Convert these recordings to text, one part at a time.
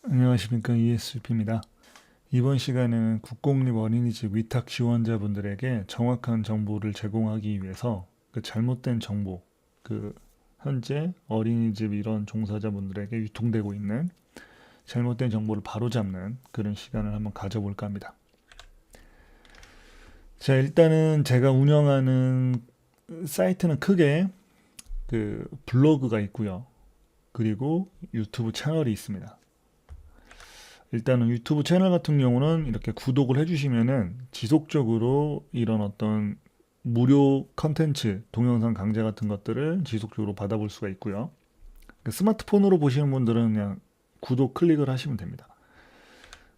안녕하십니까, ESP입니다. 이번 시간에는 국공립 어린이집 위탁 지원자분들에게 정확한 정보를 제공하기 위해서 그 잘못된 정보, 그 현재 어린이집 이런 종사자분들에게 유통되고 있는 잘못된 정보를 바로잡는 그런 시간을 한번 가져볼까 합니다. 자, 일단은 제가 운영하는 사이트는 크게 그 블로그가 있고요. 그리고 유튜브 채널이 있습니다. 일단은 유튜브 채널 같은 경우는 이렇게 구독을 해주시면은 지속적으로 이런 어떤 무료 컨텐츠, 동영상 강좌 같은 것들을 지속적으로 받아볼 수가 있고요. 스마트폰으로 보시는 분들은 그냥 구독 클릭을 하시면 됩니다.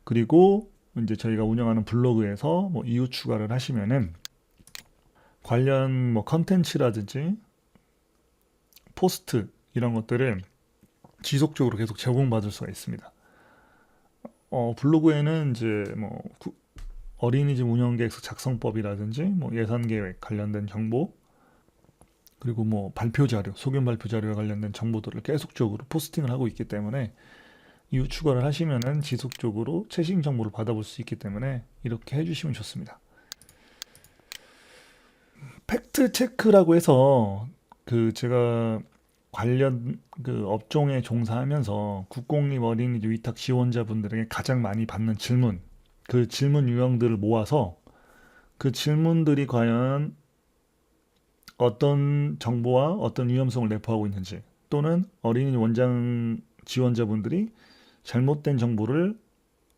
그리고 이제 저희가 운영하는 블로그에서 뭐 이웃 추가를 하시면은 관련 뭐 컨텐츠라든지 포스트 이런 것들을 지속적으로 계속 제공받을 수가 있습니다. 블로그에는 이제 뭐 어린이집 운영계획서 작성법이라든지 뭐 예산계획 관련된 정보, 그리고 뭐 발표 자료, 소견 발표 자료와 관련된 정보들을 계속적으로 포스팅을 하고 있기 때문에 이후 추가를 하시면은 지속적으로 최신 정보를 받아볼 수 있기 때문에 이렇게 해주시면 좋습니다. 팩트 체크라고 해서 그 제가 관련 그 업종에 종사하면서 국공립 어린이집 위탁 지원자분들에게 가장 많이 받는 질문, 그 질문 유형들을 모아서 그 질문들이 과연 어떤 정보와 어떤 위험성을 내포하고 있는지, 또는 어린이집 원장 지원자분들이 잘못된 정보를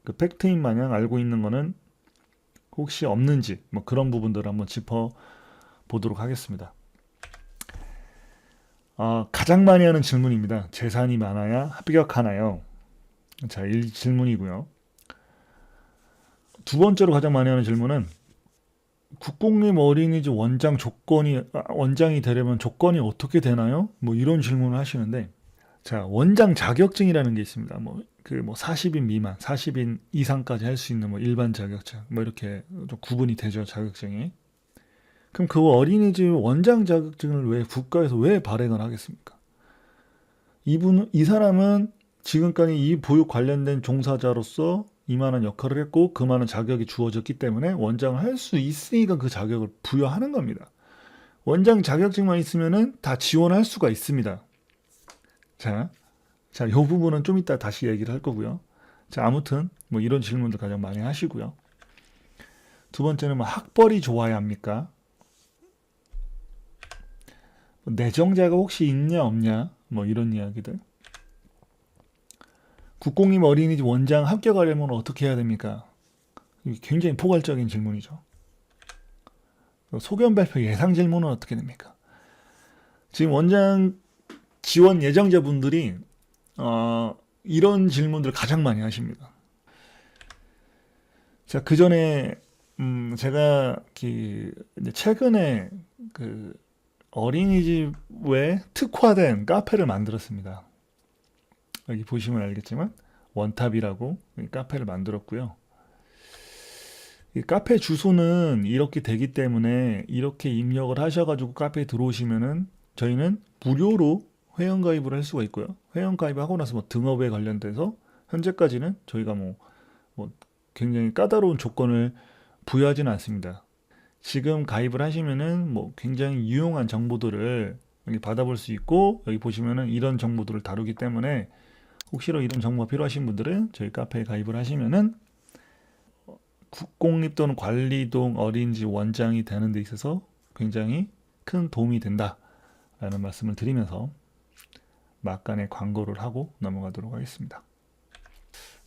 그 팩트인 마냥 알고 있는 거는 혹시 없는지, 뭐 그런 부분들을 한번 짚어 보도록 하겠습니다. 가장 많이 하는 질문입니다. 재산이 많아야 합격하나요? 자, 1질문이고요. 두 번째로 가장 많이 하는 질문은 국공립 어린이집 원장이 되려면 조건이 어떻게 되나요? 뭐 이런 질문을 하시는데, 자, 원장 자격증이라는 게 있습니다. 뭐 40인 미만, 40인 이상까지 할 수 있는 뭐 일반 자격증, 뭐 이렇게 좀 구분이 되죠, 자격증이. 그럼 그 어린이집 원장 자격증을 왜 국가에서 왜 발행을 하겠습니까? 이 사람은 지금까지 이 보육 관련된 종사자로서 이만한 역할을 했고 그만한 자격이 주어졌기 때문에 원장을 할 수 있으니까 그 자격을 부여하는 겁니다. 원장 자격증만 있으면은 다 지원할 수가 있습니다. 자, 이 부분은 좀 이따 다시 얘기를 할 거고요. 자, 아무튼 뭐 이런 질문들 가장 많이 하시고요. 두 번째는 뭐 학벌이 좋아야 합니까? 내정자가 혹시 있냐 없냐? 뭐 이런 이야기들. 국공립 어린이집 원장 합격하려면 어떻게 해야 됩니까? 굉장히 포괄적인 질문이죠. 소견 발표 예상 질문은 어떻게 됩니까? 지금 원장 지원 예정자분들이 이런 질문들을 가장 많이 하십니다. 자, 그 전에 제가 이제 최근에 그 어린이집 외 특화된 카페를 만들었습니다. 여기 보시면 알겠지만 원탑이라고 카페를 만들었고요. 이 카페 주소는 이렇게 되기 때문에 이렇게 입력을 하셔가지고 카페에 들어오시면은 저희는 무료로 회원 가입을 할 수가 있고요. 회원 가입하고 나서 뭐 등업에 관련돼서 현재까지는 저희가 뭐 굉장히 까다로운 조건을 부여하지는 않습니다. 지금 가입을 하시면은 뭐 굉장히 유용한 정보들을 여기 받아볼 수 있고, 여기 보시면은 이런 정보들을 다루기 때문에 혹시라도 이런 정보가 필요하신 분들은 저희 카페에 가입을 하시면은 국공립 또는 관리동 어린이집 원장이 되는 데 있어서 굉장히 큰 도움이 된다라는 말씀을 드리면서 막간에 광고를 하고 넘어가도록 하겠습니다.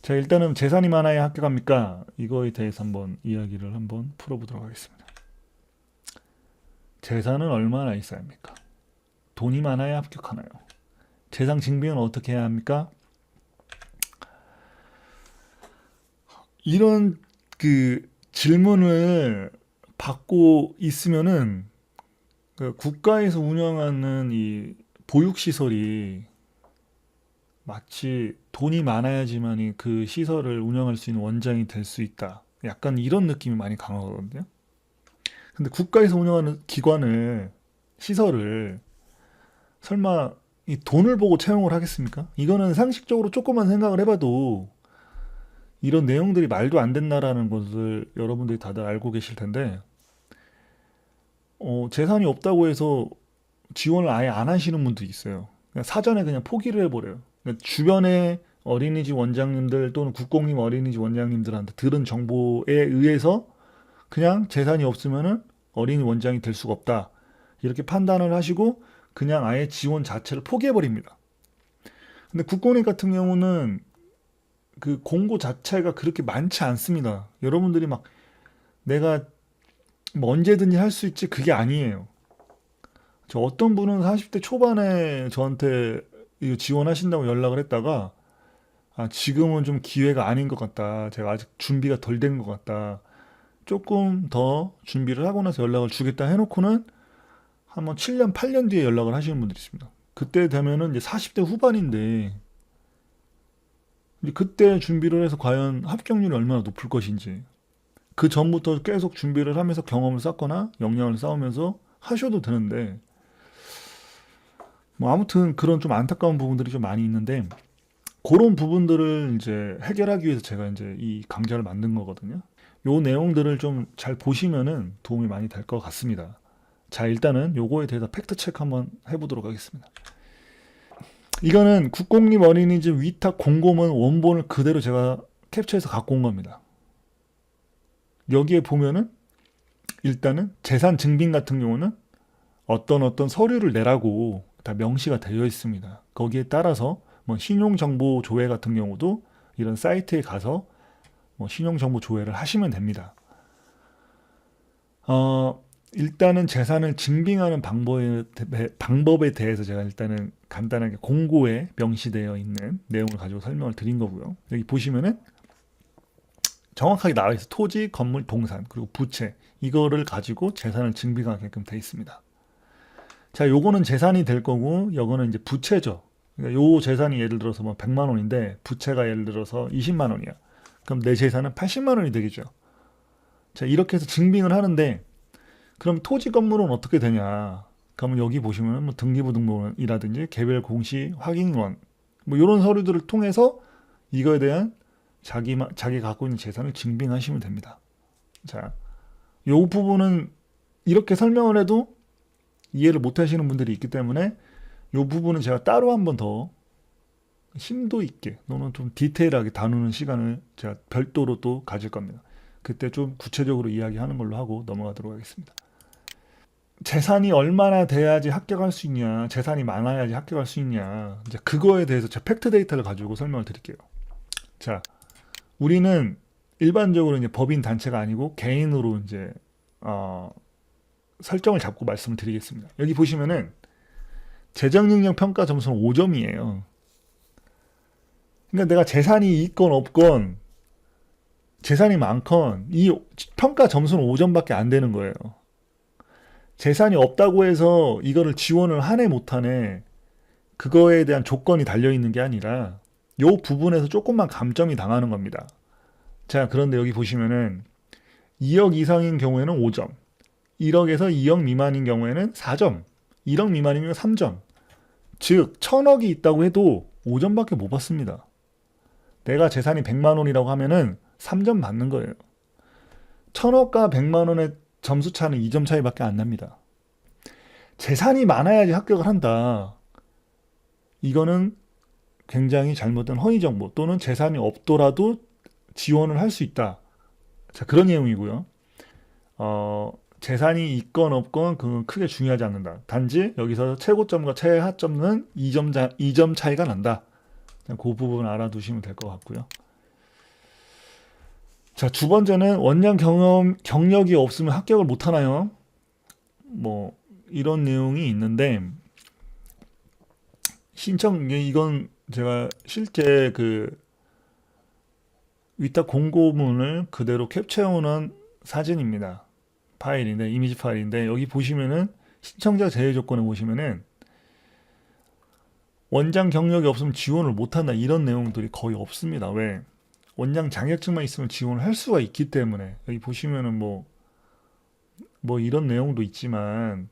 자, 일단은 재산이 많아야 합격합니까? 이거에 대해서 한번 이야기를 한번 풀어보도록 하겠습니다. 재산은 얼마나 있어야 합니까? 돈이 많아야 합격하나요? 재산 증빙은 어떻게 해야 합니까? 이런 그 질문을 받고 있으면은 그 국가에서 운영하는 이 보육시설이 마치 돈이 많아야지만 그 시설을 운영할 수 있는 원장이 될 수 있다. 약간 이런 느낌이 많이 강하거든요. 근데 국가에서 운영하는 시설을 설마 이 돈을 보고 채용을 하겠습니까? 이거는 상식적으로 조금만 생각을 해봐도 이런 내용들이 말도 안 된다라는 것을 여러분들이 다들 알고 계실 텐데, 재산이 없다고 해서 지원을 아예 안 하시는 분도 있어요. 그냥 사전에 그냥 포기를 해버려요. 그러니까 주변에 어린이집 원장님들 또는 국공립 어린이집 원장님들한테 들은 정보에 의해서 그냥 재산이 없으면은 어린이 원장이 될 수가 없다. 이렇게 판단을 하시고 그냥 아예 지원 자체를 포기해버립니다. 근데 국공립 같은 경우는 그 공고 자체가 그렇게 많지 않습니다. 여러분들이 막 내가 뭐 언제든지 할 수 있지 그게 아니에요. 저 어떤 분은 40대 초반에 저한테 이거 지원하신다고 연락을 했다가 지금은 좀 기회가 아닌 것 같다. 제가 아직 준비가 덜 된 것 같다. 조금 더 준비를 하고 나서 연락을 주겠다 해놓고는 한번 7년, 8년 뒤에 연락을 하시는 분들이 있습니다. 그때 되면은 이제 40대 후반인데 이제 그때 준비를 해서 과연 합격률이 얼마나 높을 것인지 그 전부터 계속 준비를 하면서 경험을 쌓거나 역량을 쌓으면서 하셔도 되는데 뭐 아무튼 그런 좀 안타까운 부분들이 좀 많이 있는데 그런 부분들을 이제 해결하기 위해서 제가 이제 이 강좌를 만든 거거든요. 요 내용들을 좀 잘 보시면은 도움이 많이 될 것 같습니다. 자, 일단은 요거에 대해서 팩트 체크 한번 해보도록 하겠습니다. 이거는 국공립 어린이집 위탁 공고문 원본을 그대로 제가 캡처해서 갖고 온 겁니다. 여기에 보면은 일단은 재산 증빙 같은 경우는 어떤 서류를 내라고 다 명시가 되어 있습니다. 거기에 따라서 뭐 신용정보 조회 같은 경우도 이런 사이트에 가서 뭐 신용정보 조회를 하시면 됩니다. 일단은 재산을 증빙하는 방법에 대해서 제가 일단은 간단하게 공고에 명시되어 있는 내용을 가지고 설명을 드린 거고요. 여기 보시면은 정확하게 나와 있어. 토지, 건물, 동산, 그리고 부채. 이거를 가지고 재산을 증빙하게끔 되어 있습니다. 자, 요거는 재산이 될 거고, 요거는 이제 부채죠. 그러니까 요 재산이 예를 들어서 뭐 100만 원인데, 부채가 예를 들어서 20만 원이야. 그럼 내 재산은 80만 원이 되겠죠. 자, 이렇게 해서 증빙을 하는데, 그럼 토지 건물은 어떻게 되냐? 그러면 여기 보시면 뭐 등기부등본이라든지 개별 공시 확인원, 뭐 이런 서류들을 통해서 이거에 대한 자기 갖고 있는 재산을 증빙하시면 됩니다. 자, 요 부분은 이렇게 설명을 해도 이해를 못 하시는 분들이 있기 때문에 요 부분은 제가 따로 한번 더 심도 있게 또는 좀 디테일하게 다루는 시간을 제가 별도로 또 가질 겁니다. 그때 좀 구체적으로 이야기하는 걸로 하고 넘어가도록 하겠습니다. 재산이 얼마나 돼야지 합격할 수 있냐, 재산이 많아야지 합격할 수 있냐, 이제 그거에 대해서 제 팩트 데이터를 가지고 설명을 드릴게요. 자, 우리는 일반적으로 이제 법인 단체가 아니고 개인으로 이제 설정을 잡고 말씀을 드리겠습니다. 여기 보시면은 재정 능력 평가 점수는 5점이에요. 그러니까 내가 재산이 있건 없건 재산이 많건 이 평가 점수는 5점밖에 안 되는 거예요. 재산이 없다고 해서 이거를 지원을 하네 못하네 그거에 대한 조건이 달려있는 게 아니라 요 부분에서 조금만 감점이 당하는 겁니다. 자, 그런데 여기 보시면은 2억 이상인 경우에는 5점, 1억에서 2억 미만인 경우에는 4점, 1억 미만이면 3점. 즉 1000억이 있다고 해도 5점밖에 못 받습니다. 내가 재산이 100만 원이라고 하면은 3점 받는 거예요. 1000억과 100만 원의 점수 차는 2점 차이밖에 안 납니다. 재산이 많아야지 합격을 한다. 이거는 굉장히 잘못된 허위 정보 또는 재산이 없더라도 지원을 할 수 있다. 자, 그런 내용이고요. 재산이 있건 없건 그건 크게 중요하지 않는다. 단지 여기서 최고점과 최하점은 2점 차이가 난다. 그 부분 알아두시면 될 것 같고요. 자, 두 번째는 원장 경력이 없으면 합격을 못 하나요? 뭐 이런 내용이 있는데 이건 제가 실제 그 위탁 공고문을 그대로 캡처해오는 사진입니다. 파일인데 이미지 파일인데 여기 보시면은 신청자 제외 조건에 보시면은 원장 경력이 없으면 지원을 못한다 이런 내용들이 거의 없습니다. 왜? 원장 자격증만 있으면 지원을 할 수가 있기 때문에 여기 보시면은 뭐 이런 내용도 있지만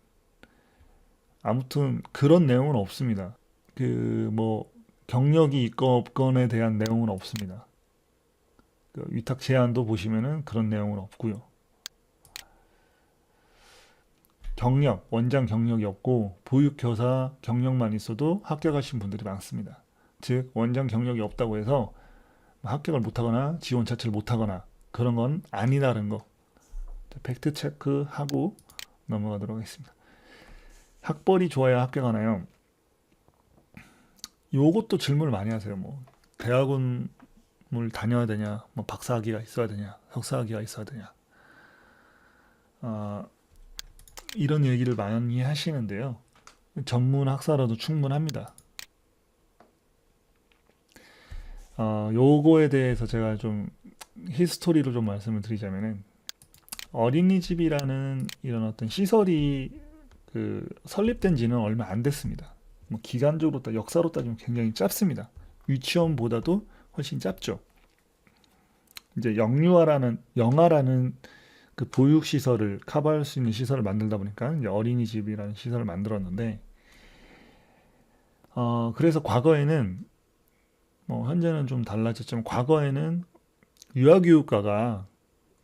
아무튼 그런 내용은 없습니다. 그 뭐 경력이 있건 없건에 대한 내용은 없습니다. 그 위탁 제한도 보시면은 그런 내용은 없고요. 경력, 원장 경력이 없고 보육교사 경력만 있어도 합격하신 분들이 많습니다. 즉 원장 경력이 없다고 해서 합격을 못하거나 지원 자체를 못하거나 그런 건 아니라는 거 팩트 체크하고 넘어가도록 하겠습니다. 학벌이 좋아야 합격하나요? 요것도 질문을 많이 하세요. 뭐 대학원을 다녀야 되냐, 뭐 박사학위가 있어야 되냐, 석사학위가 있어야 되냐, 이런 얘기를 많이 하시는데요. 전문 학사라도 충분합니다. 요거에 대해서 제가 좀 히스토리로 좀 말씀을 드리자면은 어린이집이라는 이런 어떤 시설이 그 설립된 지는 얼마 안 됐습니다. 뭐 기간적으로 역사로 따지면 굉장히 짧습니다. 유치원보다도 훨씬 짧죠. 이제 영아라는 그 보육 시설을 커버할 수 있는 시설을 만들다 보니까 이제 어린이집이라는 시설을 만들었는데, 그래서 과거에는 뭐 현재는 좀 달라졌지만 과거에는 유아교육과가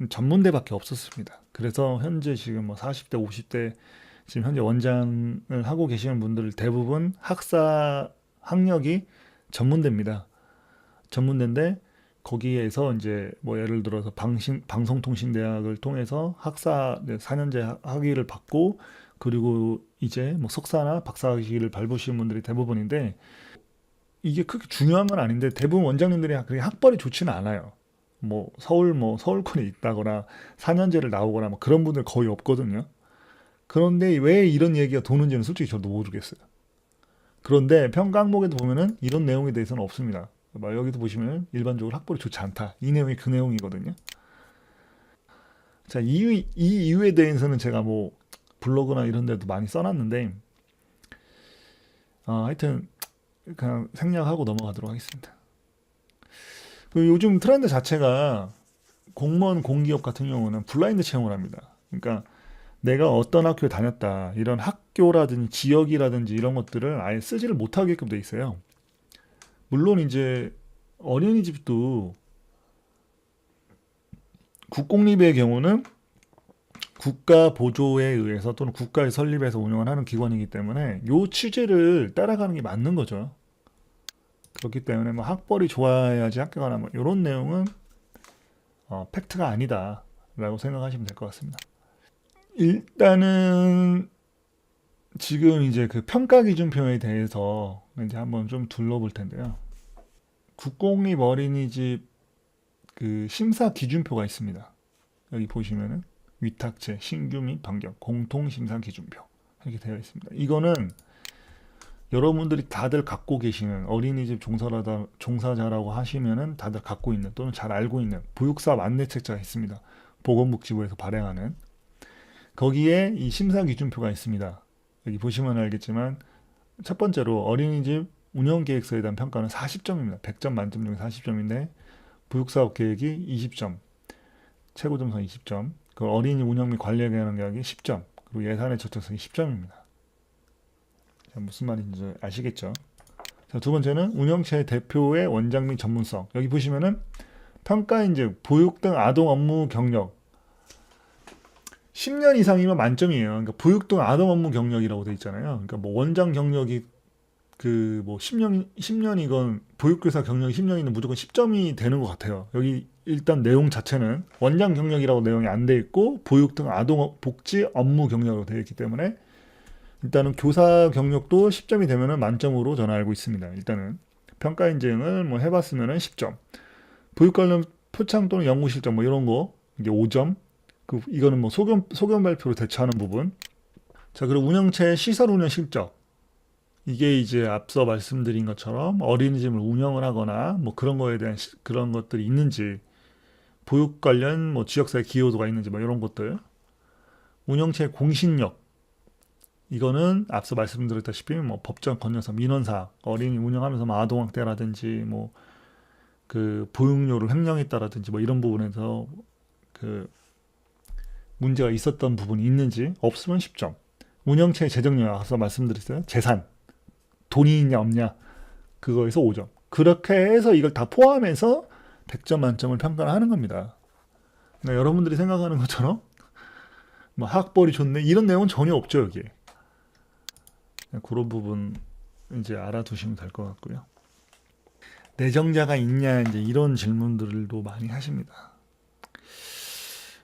전문대밖에 없었습니다. 그래서 현재 지금 뭐 40대, 50대 지금 현재 원장을 하고 계시는 분들 대부분 학사 학력이 전문대입니다. 전문대인데 거기에서 이제 뭐 예를 들어서 방송통신대학을 통해서 학사 4년제 학위를 받고 그리고 이제 뭐 석사나 박사학위를 밟으시는 분들이 대부분인데, 이게 크게 중요한 건 아닌데 대부분 원장님들이 그렇게 학벌이 좋지는 않아요. 뭐 서울권에 있다거나 4년제를 나오거나 뭐 그런 분들 거의 없거든요. 그런데 왜 이런 얘기가 도는지는 솔직히 저도 모르겠어요. 그런데 평가 항목에도 보면은 이런 내용에 대해서는 없습니다. 여기도 보시면 일반적으로 학벌이 좋지 않다. 이 내용이 그 내용이거든요. 자, 이 이유에 대해서는 제가 뭐 블로그나 이런 데도 많이 써놨는데, 하여튼 그냥 생략하고 넘어가도록 하겠습니다. 요즘 트렌드 자체가 공무원 공기업 같은 경우는 블라인드 채용을 합니다. 그러니까 내가 어떤 학교에 다녔다, 이런 학교라든지 지역이라든지 이런 것들을 아예 쓰지를 못하게끔 돼 있어요. 물론 이제 어린이집도 국공립의 경우는 국가 보조에 의해서 또는 국가의 설립해서 운영을 하는 기관이기 때문에 요 취지를 따라가는 게 맞는 거죠. 그렇기 때문에 뭐 학벌이 좋아야지 합격하나 뭐 이런 내용은 팩트가 아니다라고 생각하시면 될 것 같습니다. 일단은 지금 이제 그 평가 기준표에 대해서 이제 한번 좀 둘러볼 텐데요. 국공립 어린이집 그 심사 기준표가 있습니다. 여기 보시면은 위탁제, 신규 및 변경, 공통 심사 기준표 이렇게 되어 있습니다. 이거는 여러분들이 다들 갖고 계시는 어린이집 종사자라고 하시면은 다들 갖고 있는 또는 잘 알고 있는 보육사업 안내책자가 있습니다. 보건복지부에서 발행하는 거기에 이 심사 기준표가 있습니다. 여기 보시면 알겠지만 첫 번째로 어린이집 운영계획서에 대한 평가는 40점입니다. 100점 만점 중에 40점인데 보육사업 계획이 20점, 최고점수는 20점, 그 어린이 운영 및 관리에 관한 계획이 10점, 그리고 예산의 적정성이 10점입니다. 무슨 말인지 아시겠죠? 자, 두 번째는 운영체 대표의 원장 및 전문성. 여기 보시면은 평가 이제 보육 등 아동 업무 경력 10년 이상이면 만점이에요. 그러니까 보육 등 아동 업무 경력이라고 돼 있잖아요. 그러니까 뭐 원장 경력이 그 뭐 10년이건 보육교사 경력이 10년이면 무조건 10점이 되는 것 같아요. 여기 일단 내용 자체는 원장 경력이라고 내용이 안 돼 있고 보육 등 아동 복지 업무 경력으로 되어 있기 때문에 일단은 교사 경력도 10점이 되면은 만점으로 저는 알고 있습니다. 일단은 평가 인증을 뭐 해봤으면은 10점, 보육 관련 표창 또는 연구 실적 뭐 이런 거 이게 5점. 이거는 뭐 소견 발표로 대처하는 부분. 자, 그리고 운영체 시설 운영 실적. 이게 이제 앞서 말씀드린 것처럼 어린이집을 운영을 하거나 뭐 그런 거에 대한 그런 것들이 있는지, 보육 관련 뭐 지역사회 기여도가 있는지 뭐 이런 것들. 운영체 공신력. 이거는 앞서 말씀드렸다시피 뭐 법정 건너서 민원사, 어린이 운영하면서 뭐 아동학대라든지 뭐 그 보육료를 횡령했다라든지 뭐 이런 부분에서 그 문제가 있었던 부분이 있는지, 없으면 10점. 운영체의 재정력, 앞서 말씀드렸어요. 재산, 돈이 있냐 없냐, 그거에서 5점. 그렇게 해서 이걸 다 포함해서 100점 만점을 평가를 하는 겁니다. 그러니까 여러분들이 생각하는 것처럼 뭐 학벌이 좋네 이런 내용은 전혀 없죠 여기에. 그런 부분 이제 알아두시면 될 것 같고요. 내정자가 있냐 이제 이런 질문들도 많이 하십니다.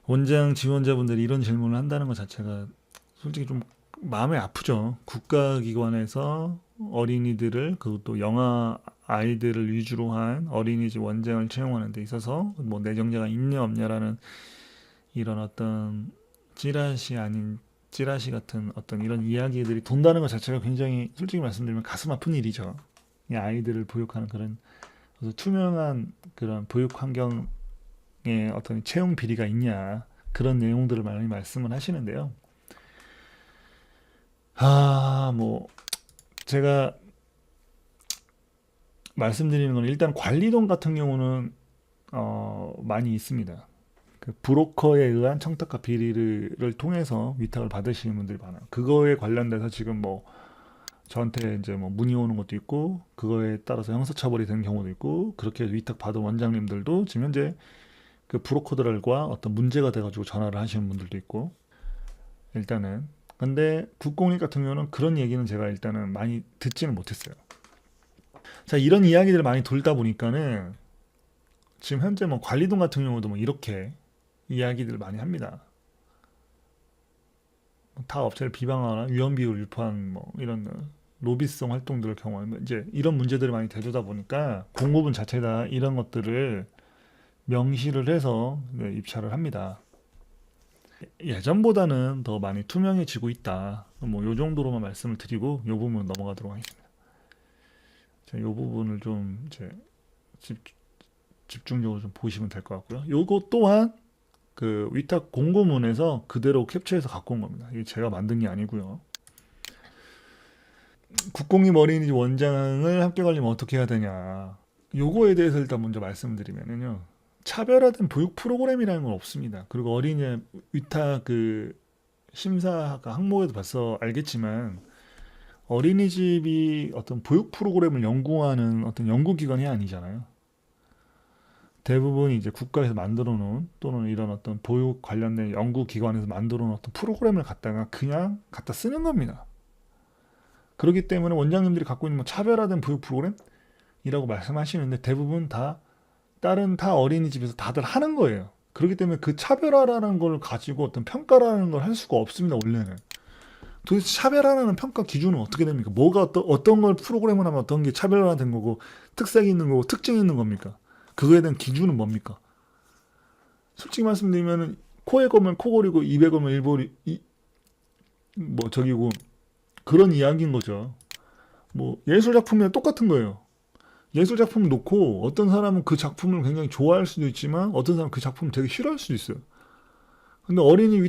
원장 지원자분들이 이런 질문을 한다는 것 자체가 솔직히 좀 마음이 아프죠. 국가기관에서 어린이들을 그것도 영아 아이들을 위주로 한 어린이집 원장을 채용하는 데 있어서 뭐 내정자가 있냐 없냐라는 이런 어떤 찌라시 아닌 찌라시 같은 어떤 이런 이야기들이 돈다는 것 자체가 굉장히 솔직히 말씀드리면 가슴 아픈 일이죠. 이 아이들을 보육하는 그런 그래서 투명한 그런 보육 환경에 어떤 채용 비리가 있냐 그런 내용들을 많이 말씀을 하시는데요. 뭐 제가 말씀드리는 건 일단 관리돈 같은 경우는 많이 있습니다. 그 브로커에 의한 청탁과 비리를 통해서 위탁을 받으시는 분들이 많아요. 그거에 관련돼서 지금 뭐 저한테 이제 뭐 문의 오는 것도 있고 그거에 따라서 형사처벌이 되는 경우도 있고 그렇게 위탁 받은 원장님들도 지금 현재 그 브로커들과 어떤 문제가 돼가지고 전화를 하시는 분들도 있고 일단은 근데 국공립 같은 경우는 그런 얘기는 제가 일단은 많이 듣지는 못했어요. 자 이런 이야기들을 많이 돌다 보니까는 지금 현재 뭐 관리돈 같은 경우도 뭐 이렇게 이야기들을 많이 합니다. 타 업체를 비방하거나 위험 비율 유포한 뭐 이런 로비성 활동들을 경험하면 이제 이런 문제들이 많이 대두다 보니까 공무원 자체가 이런 것들을 명시를 해서 입찰을 합니다. 예전보다는 더 많이 투명해지고 있다. 뭐 요 정도로만 말씀을 드리고 요 부분 넘어가도록 하겠습니다. 자, 요 부분을 좀 이제 집중적으로 좀 보시면 될 것 같고요. 요거 또한 그 위탁 공고문에서 그대로 캡처해서 갖고 온 겁니다. 이게 제가 만든 게 아니고요. 국공립 어린이집 원장을 합격하려면 어떻게 해야 되냐. 요거에 대해서 일단 먼저 말씀드리면요. 차별화된 보육 프로그램이라는 건 없습니다. 그리고 어린이 위탁 그 심사가 항목에도 봐서 알겠지만 어린이집이 어떤 보육 프로그램을 연구하는 어떤 연구기관이 아니잖아요. 대부분 이제 국가에서 만들어 놓은 또는 이런 어떤 보육 관련된 연구기관에서 만들어 놓은 어떤 프로그램을 갖다가 그냥 갖다 쓰는 겁니다. 그렇기 때문에 원장님들이 갖고 있는 뭐 차별화된 보육 프로그램이라고 말씀하시는데 대부분 다 다른 타 어린이집에서 다들 하는 거예요. 그렇기 때문에 그 차별화라는 걸 가지고 어떤 평가라는 걸 할 수가 없습니다. 원래는. 도대체 차별화라는 평가 기준은 어떻게 됩니까? 뭐가 어떤 걸 프로그램을 하면 어떤 게 차별화된 거고 특색이 있는 거고 특징이 있는 겁니까? 그거에 대한 기준은 뭡니까? 솔직히 말씀드리면 코에 걸면 코골이고 입에 걸면 일bor이 뭐 저기고 그런 이야기인 거죠. 뭐 예술 작품이랑 똑같은 거예요. 예술 작품을 놓고 어떤 사람은 그 작품을 굉장히 좋아할 수도 있지만 어떤 사람은 그 작품을 되게 싫어할 수도 있어요. 근데 어린이집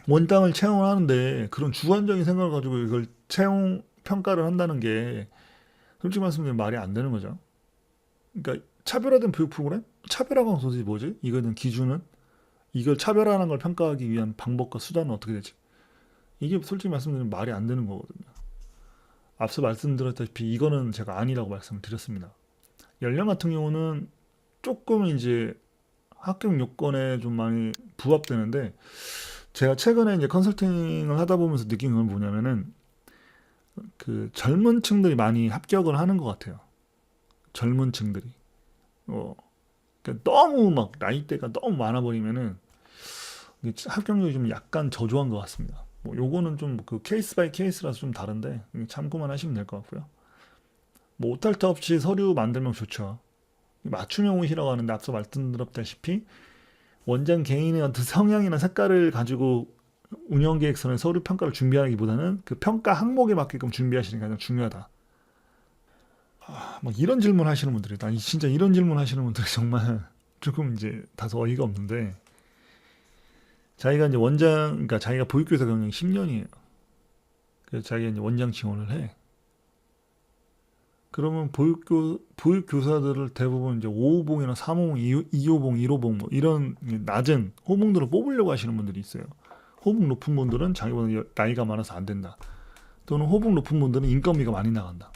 원장을 채용을 하는데 그런 주관적인 생각을 가지고 이걸 채용 평가를 한다는 게 솔직히 말씀드리면 말이 안 되는 거죠. 그러니까 차별화된 교육 프로그램? 차별화가 도대체 뭐지? 이거에 대한 기준은? 이걸 차별화하는 걸 평가하기 위한 방법과 수단은 어떻게 되지? 이게 솔직히 말씀드리면 말이 안 되는 거거든요. 앞서 말씀드렸다시피 이거는 제가 아니라고 말씀을 드렸습니다. 연령 같은 경우는 조금 이제 합격 요건에 좀 많이 부합되는데 제가 최근에 이제 컨설팅을 하다 보면서 느낀 건 뭐냐면은 그 젊은 층들이 많이 합격을 하는 것 같아요. 젊은 층들이. 그러니까 너무 막 나이대가 너무 많아 버리면은 합격률이 좀 약간 저조한 것 같습니다. 뭐 요거는 좀 그 케이스 바이 케이스라서 좀 다른데 참고만 하시면 될 것 같고요. 뭐 오탈 터 없이 서류 만들면 좋죠. 맞춤형 옷이라고 하는데 앞서 말씀드렸다시피 원장 개인의 어떤 성향이나 색깔을 가지고 운영계획서는 서류 평가를 준비하기보다는 그 평가 항목에 맞게끔 준비하시는 게 가장 중요하다. 막 이런 질문 하시는 분들이, 아니 진짜 이런 질문 하시는 분들이 정말 조금 이제 다소 어이가 없는데, 자기가 이제 그러니까 자기가 보육교사 경력이 10년이에요. 그래서 자기가 이제 원장 지원을 해. 그러면 보육교사들을 대부분 이제 5호봉이나 3호봉, 2호봉, 1호봉 뭐 이런 낮은 호봉들을 뽑으려고 하시는 분들이 있어요. 호봉 높은 분들은 자기보다 나이가 많아서 안 된다. 또는 호봉 높은 분들은 인건비가 많이 나간다.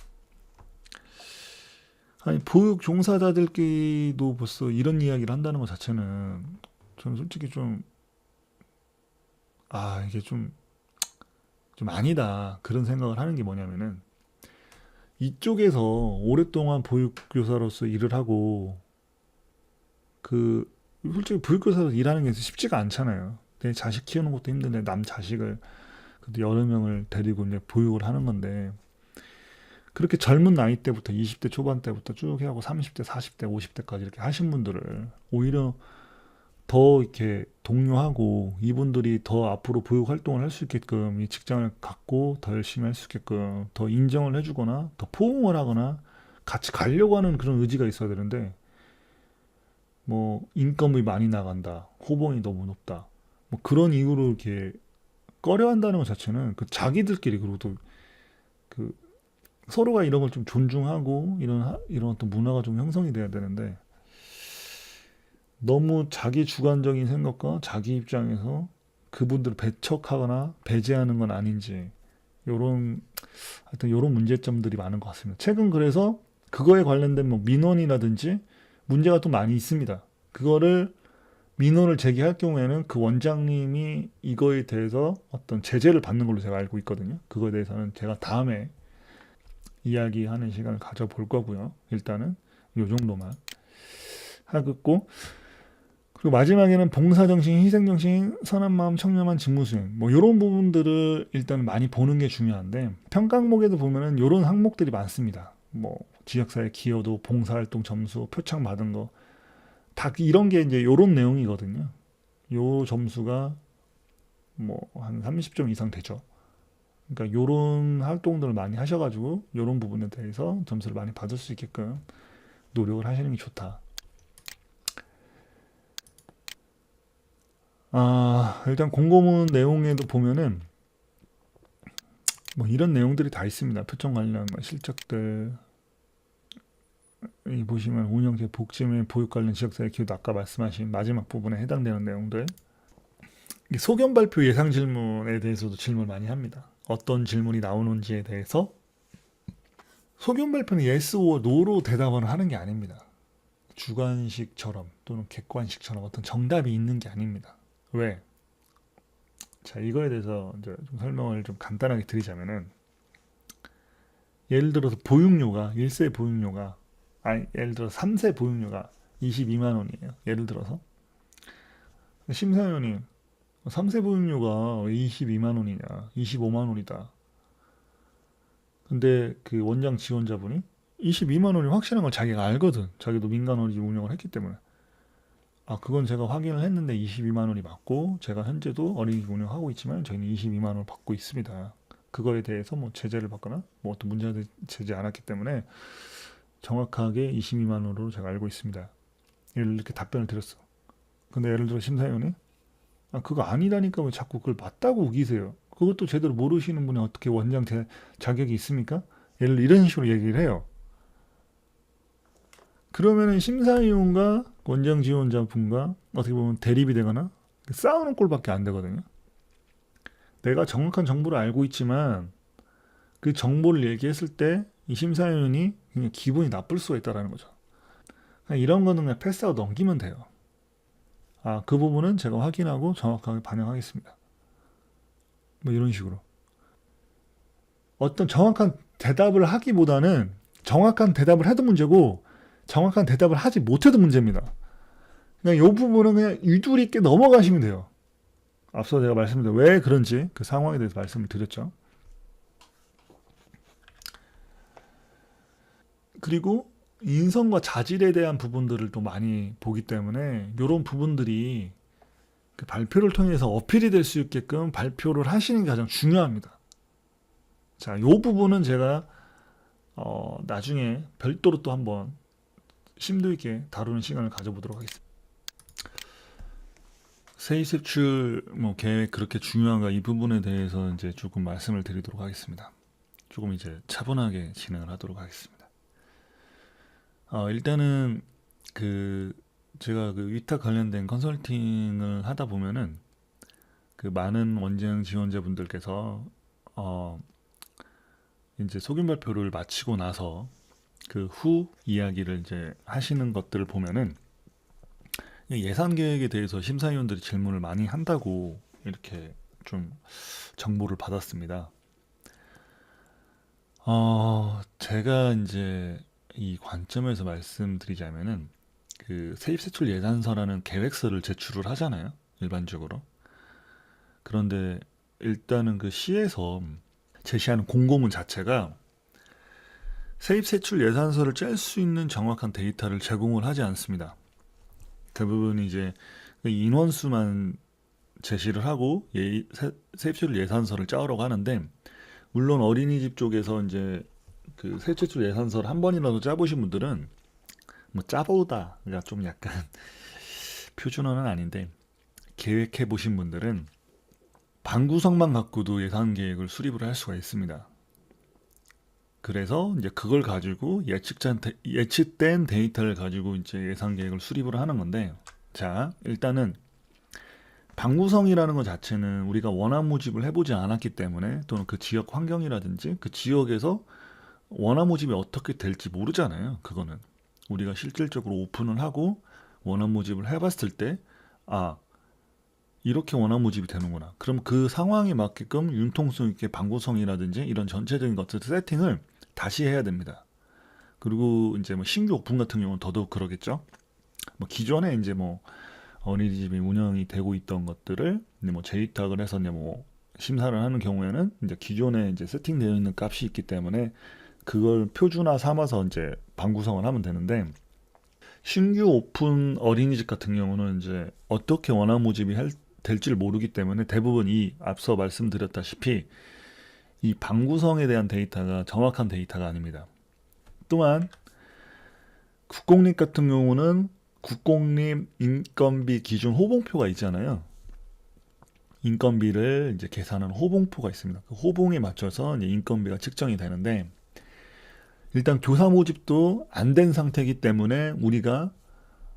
아니, 보육 종사자들끼리도 벌써 이런 이야기를 한다는 것 자체는 저는 솔직히 좀, 이게 좀 아니다. 그런 생각을 하는 게 뭐냐면은, 이쪽에서 오랫동안 보육교사로서 일을 하고, 그, 솔직히 보육교사로 일하는 게 쉽지가 않잖아요. 내 자식 키우는 것도 힘든데, 남 자식을, 그래도 여러 명을 데리고 이제 보육을 하는 건데, 그렇게 젊은 나이 때부터 20대 초반 때부터 쭉 해하고 30대, 40대, 50대까지 이렇게 하신 분들을 오히려 더 이렇게 독려하고 이분들이 더 앞으로 보육 활동을 할 수 있게끔 이 직장을 갖고 더 열심히 할 수 있게끔 더 인정을 해주거나 더 포옹을 하거나 같이 가려고 하는 그런 의지가 있어야 되는데 뭐 인건비 많이 나간다, 호봉이 너무 높다, 뭐 그런 이유로 이렇게 꺼려한다는 것 자체는 그 자기들끼리 그리고 또 그 서로가 이런 걸 좀 존중하고 이런 어떤 문화가 좀 형성이 돼야 되는데 너무 자기 주관적인 생각과 자기 입장에서 그분들을 배척하거나 배제하는 건 아닌지 요런 하여튼 요런 문제점들이 많은 것 같습니다. 최근 그래서 그거에 관련된 뭐 민원이라든지 문제가 또 많이 있습니다. 그거를 민원을 제기할 경우에는 그 원장님이 이거에 대해서 어떤 제재를 받는 걸로 제가 알고 있거든요. 그거에 대해서는 제가 다음에 이야기하는 시간을 가져볼 거고요. 일단은 요 정도만 하겠고 그리고 마지막에는 봉사정신, 희생정신, 선한 마음, 청렴한 직무수행 뭐 이런 부분들을 일단 많이 보는 게 중요한데 평가 항목에도 보면은 이런 항목들이 많습니다. 뭐 지역사회 기여도, 봉사활동 점수, 표창 받은 거 다 이런 게 이제 이런 내용이거든요. 요 점수가 뭐 한 30점 이상 되죠. 그러니까 요런 활동들을 많이 하셔가지고 요런 부분에 대해서 점수를 많이 받을 수 있게끔 노력을 하시는 게 좋다. 일단 공고문 내용에도 보면은 뭐 이런 내용들이 다 있습니다. 표정 관련 실적들 이 보시면 운영제 복지및 보육 관련 지역사회 기여도 아까 말씀하신 마지막 부분에 해당되는 내용들 이 소견 발표 예상 질문에 대해서도 질문 많이 합니다. 어떤 질문이 나오는지에 대해서 소견 발표는 yes or no로 대답을 하는 게 아닙니다. 주관식처럼 또는 객관식처럼 어떤 정답이 있는 게 아닙니다. 왜? 자, 이거에 대해서 이제 좀 설명을 좀 간단하게 드리자면은 예를 들어서 보육료가 1세 보육료가 예를 들어 3세 보육료가 22만 원이에요. 예를 들어서 심사위원이 3세 보육료가 왜 22만 원이냐? 25만 원이다. 근데 그 원장 지원자분이 22만 원이 확실한 걸 자기가 알거든. 자기도 민간 어린이집 운영을 했기 때문에. 그건 제가 확인을 했는데 22만 원이 맞고 제가 현재도 어린이집 운영하고 있지만 저희는 22만 원을 받고 있습니다. 그거에 대해서 뭐 제재를 받거나 뭐 어떤 문제를 제지 않았기 때문에 정확하게 22만 원으로 제가 알고 있습니다. 이렇게 답변을 드렸어. 근데 예를 들어 심사위원이 그거 아니라니까 왜 자꾸 그걸 맞다고 우기세요? 그것도 제대로 모르시는 분이 어떻게 원장 자격이 있습니까? 예를 들어 이런 식으로 얘기를 해요. 그러면은 심사위원과 원장 지원자분과 어떻게 보면 대립이 되거나 싸우는 꼴밖에 안 되거든요. 내가 정확한 정보를 알고 있지만 그 정보를 얘기했을 때 이 심사위원이 그냥 기분이 나쁠 수가 있다는 거죠. 그냥 이런 거는 그냥 패스하고 넘기면 돼요. 그 부분은 제가 확인하고 정확하게 반영하겠습니다. 뭐 이런 식으로. 어떤 정확한 대답을 하기보다는 정확한 대답을 해도 문제고 정확한 대답을 하지 못해도 문제입니다. 그냥 이 부분은 그냥 유두리 있게 넘어가시면 돼요. 앞서 제가 말씀드린 왜 그런지 그 상황에 대해서 말씀을 드렸죠. 그리고 인성과 자질에 대한 부분들을 또 많이 보기 때문에 이런 부분들이 그 발표를 통해서 어필이 될 수 있게끔 발표를 하시는 게 가장 중요합니다. 자, 이 부분은 제가 나중에 별도로 또 한번 심도 있게 다루는 시간을 가져보도록 하겠습니다. 세입 세출 계획 그렇게 중요한가 이 부분에 대해서 이제 조금 말씀을 드리도록 하겠습니다. 조금 이제 차분하게 진행을 하도록 하겠습니다. 일단은 제가 그 위탁 관련된 컨설팅을 하다 보면은 그 많은 원장 지원자분들께서 이제 소견 발표를 마치고 나서 그 후 이야기를 이제 하시는 것들을 보면은 예산 계획에 대해서 심사위원들이 질문을 많이 한다고 이렇게 좀 정보를 받았습니다. 제가 이제 이 관점에서 말씀드리자면은 그 세입세출 예산서라는 계획서를 제출을 하잖아요. 일반적으로. 그런데 일단은 그 시에서 제시하는 공고문 자체가 세입세출 예산서를 짤 수 있는 정확한 데이터를 제공을 하지 않습니다. 그 부분이 이제 인원수만 제시를 하고 세입세출 예산서를 짜오라고 하는데, 물론 어린이집 쪽에서 이제 그 세입세출 예산서를 한 번이라도 짜보신 분들은 뭐 짜보다가 좀 약간 표준어는 아닌데, 계획해 보신 분들은 방구석만 갖고도 예산 계획을 수립을 할 수가 있습니다. 그래서 이제 그걸 가지고 예측된 데이터를 가지고 이제 예산 계획을 수립을 하는 건데, 자, 일단은 방구성이라는 것 자체는 우리가 원화 모집을 해보지 않았기 때문에, 또는 그 지역 환경이라든지 그 지역에서 원화 모집이 어떻게 될지 모르잖아요. 그거는 우리가 실질적으로 오픈을 하고 원화 모집을 해봤을 때, 아, 이렇게 원화 모집이 되는구나. 그럼 그 상황에 맞게끔 융통성 있게 방구성이라든지 이런 전체적인 것들 세팅을 다시 해야 됩니다. 그리고 이제 뭐 신규 오픈 같은 경우는 더더욱 그러겠죠. 뭐 기존에 이제 뭐 어린이집이 운영이 되고 있던 것들을 이제 뭐 재위탁을 해서 이제 뭐 심사를 하는 경우에는 이제 기존에 이제 세팅되어 있는 값이 있기 때문에 그걸 표준화 삼아서 이제 방구성을 하면 되는데, 신규 오픈 어린이집 같은 경우는 이제 어떻게 원화 모집이 될지를 모르기 때문에 대부분 이 앞서 말씀드렸다시피 이 방구성에 대한 데이터가 정확한 데이터가 아닙니다. 또한 국공립 같은 경우는 국공립 인건비 기준 호봉표가 있잖아요. 인건비를 이제 계산하는 호봉표가 있습니다. 그 호봉에 맞춰서 이제 인건비가 측정이 되는데, 일단 교사 모집도 안 된 상태이기 때문에 우리가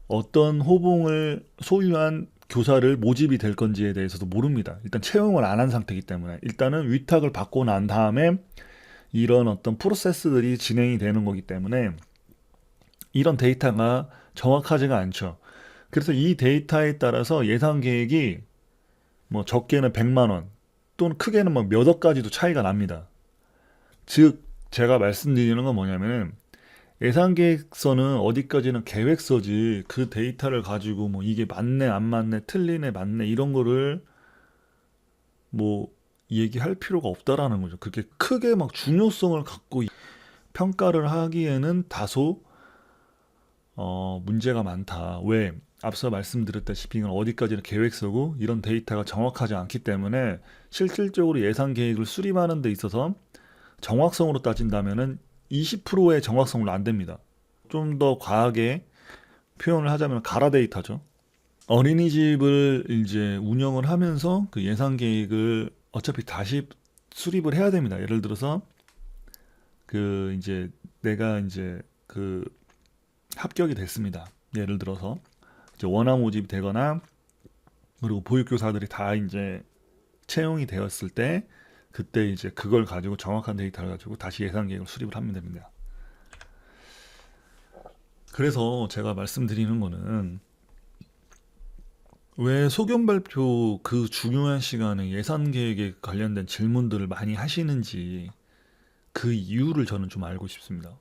어떤 호봉을 소유한 교사를 모집이 될 건지에 대해서도 모릅니다. 일단 채용을 안 한 상태이기 때문에 일단은 위탁을 받고 난 다음에 이런 어떤 프로세스들이 진행이 되는 거기 때문에 이런 데이터가 정확하지가 않죠. 그래서 이 데이터에 따라서 예산 계획이 뭐 적게는 100만 원 또는 크게는 뭐 몇 억까지도 차이가 납니다. 즉 제가 말씀드리는 건 뭐냐면은, 예산 계획서는 어디까지는 계획서지 그 데이터를 가지고 뭐 이게 맞네 안 맞네 틀리네 맞네 이런 거를 뭐 얘기할 필요가 없다라는 거죠. 그게 크게 막 중요성을 갖고 평가를 하기에는 다소 문제가 많다. 왜? 앞서 말씀드렸다시피 이건 어디까지는 계획서고 이런 데이터가 정확하지 않기 때문에 실질적으로 예산 계획을 수립하는 데 있어서 정확성으로 따진다면은 20%의 정확성으로 안 됩니다. 좀 더 과하게 표현을 하자면 가라 데이터죠. 어린이집을 이제 운영을 하면서 그 예산 계획을 어차피 다시 수립을 해야 됩니다. 예를 들어서 그 이제 내가 이제 그 합격이 됐습니다. 예를 들어서 이제 원화 모집이 되거나 그리고 보육교사들이 다 이제 채용이 되었을 때, 그때 이제 그걸 가지고 정확한 데이터를 가지고 다시 예산 계획을 수립을 하면 됩니다. 그래서 제가 말씀드리는 거는, 왜 소견 발표 그 중요한 시간에 예산 계획에 관련된 질문들을 많이 하시는지 그 이유를 저는 좀 알고 싶습니다.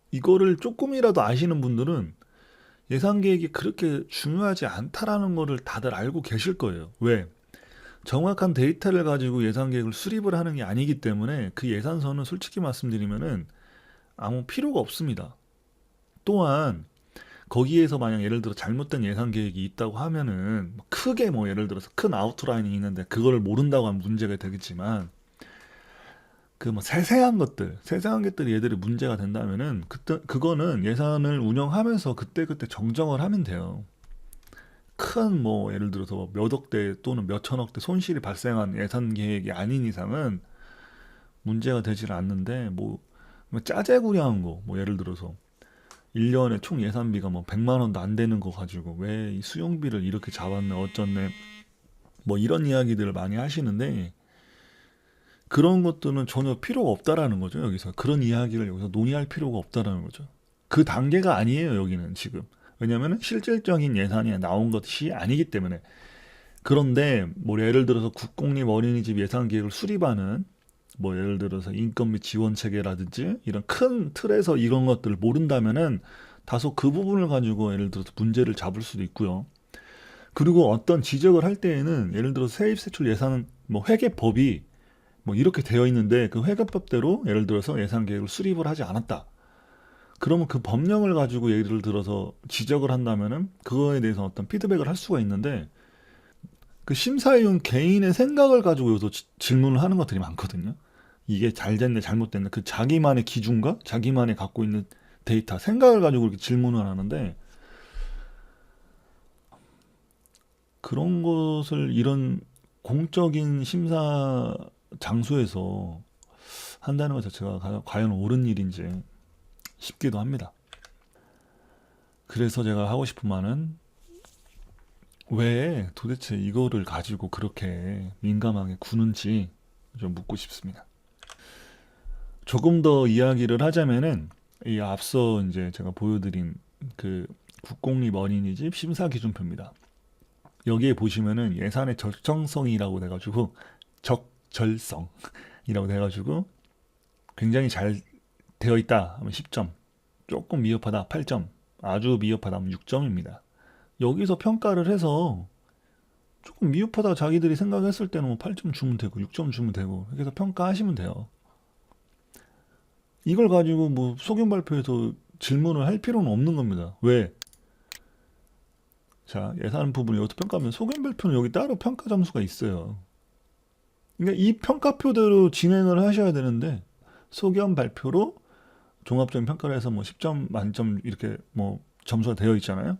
이거를 조금이라도 아시는 분들은 예산 계획이 그렇게 중요하지 않다라는 거를 다들 알고 계실 거예요. 왜? 정확한 데이터를 가지고 예산 계획을 수립을 하는 게 아니기 때문에 그 예산서는 솔직히 말씀드리면은 아무 필요가 없습니다. 또한 거기에서 만약 예를 들어 잘못된 예산 계획이 있다고 하면은 크게 뭐 예를 들어서 큰 아웃라인이 있는데 그거를 모른다고 하면 문제가 되겠지만, 그 뭐 세세한 것들이 얘들이 문제가 된다면은 그때 그거는 예산을 운영하면서 그때그때 정정을 하면 돼요. 큰 뭐 예를 들어서 뭐 몇 억대 또는 몇 천억대 손실이 발생한 예산 계획이 아닌 이상은 문제가 되질 않는데, 뭐 짜재구리한 거, 뭐 예를 들어서 1년에 총 예산비가 뭐 100만 원도 안 되는 거 가지고 왜 이 수용비를 이렇게 잡았네 어쩌네 뭐 이런 이야기들을 많이 하시는데, 그런 것들은 전혀 필요가 없다라는 거죠. 여기서 그런 이야기를 여기서 논의할 필요가 없다라는 거죠. 그 단계가 아니에요. 여기는 지금. 왜냐하면 실질적인 예산이 나온 것이 아니기 때문에. 그런데 뭐 예를 들어서 국공립 어린이집 예산 계획을 수립하는 뭐 예를 들어서 인건 및 지원 체계라든지 이런 큰 틀에서 이런 것들을 모른다면은 다소 그 부분을 가지고 예를 들어서 문제를 잡을 수도 있고요. 그리고 어떤 지적을 할 때에는 예를 들어서 세입세출 예산은 뭐 회계법이 뭐 이렇게 되어 있는데 그 회계법대로 예를 들어서 예산 계획을 수립을 하지 않았다. 그러면 그 법령을 가지고 예를 들어서 지적을 한다면은 그거에 대해서 어떤 피드백을 할 수가 있는데 그 심사위원 개인의 생각을 가지고 여기서 질문을 하는 것들이 많거든요. 이게 잘 됐네, 잘못됐네. 그 자기만의 기준과 자기만의 갖고 있는 데이터, 생각을 가지고 이렇게 질문을 하는데 그런 것을 이런 공적인 심사 장소에서 한다는 것 자체가 과연 옳은 일인지 싶기도 합니다. 그래서 제가 하고 싶은 말은 왜 도대체 이거를 가지고 그렇게 민감하게 구는지 좀 묻고 싶습니다. 조금 더 이야기를 하자면은 이 앞서 이제 제가 보여드린 그 국공립 어린이집 심사기준표입니다. 여기에 보시면은 예산의 적정성이라고 돼가지고 적절성이라고 돼가지고 굉장히 잘 되어 있다 하면 10점, 조금 미흡하다 8점, 아주 미흡하다 하면 6점입니다. 여기서 평가를 해서 조금 미흡하다 자기들이 생각했을 때는 뭐 8점 주면 되고 6점 주면 되고 이렇게 해서 평가하시면 돼요. 이걸 가지고 뭐 소견 발표에서 질문을 할 필요는 없는 겁니다. 왜? 자, 예산 부분을 여기서 평가하면 소견 발표는 여기 따로 평가 점수가 있어요. 그러니까 이 평가표대로 진행을 하셔야 되는데 소견 발표로 종합적인 평가를 해서 뭐 10점 만점 이렇게 뭐 점수가 되어 있잖아요.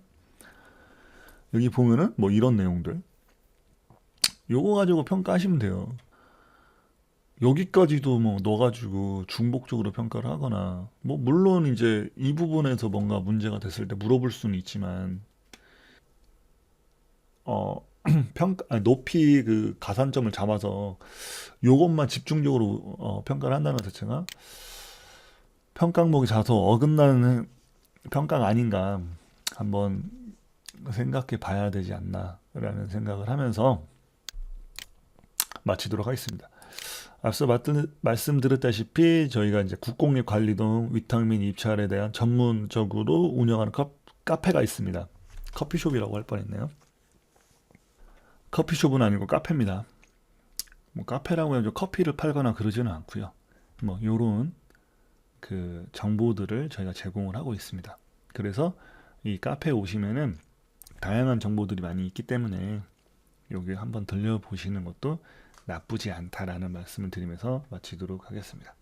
여기 보면은 뭐 이런 내용들 요거 가지고 평가하시면 돼요. 여기까지도 뭐 넣어가지고 중복적으로 평가를 하거나 뭐 물론 이제 이 부분에서 뭔가 문제가 됐을 때 물어볼 수는 있지만 어 높이 그 가산점을 잡아서 요것만 집중적으로 평가를 한다는 것 자체가 평가 항목이 다소 어긋나는 평가가 아닌가 한번 생각해 봐야 되지 않나라는 생각을 하면서 마치도록 하겠습니다. 앞서 말씀드렸다시피 저희가 이제 국공립 관리동 위탁민 입찰에 대한 전문적으로 운영하는 카페가 있습니다. 커피숍이라고 할 뻔했네요. 커피숍은 아니고 카페입니다. 뭐 카페라고 해서 커피를 팔거나 그러지는 않고요. 뭐 요런 그 정보들을 저희가 제공을 하고 있습니다. 그래서 이 카페에 오시면은 다양한 정보들이 많이 있기 때문에 여기 한번 들려보시는 것도 나쁘지 않다라는 말씀을 드리면서 마치도록 하겠습니다.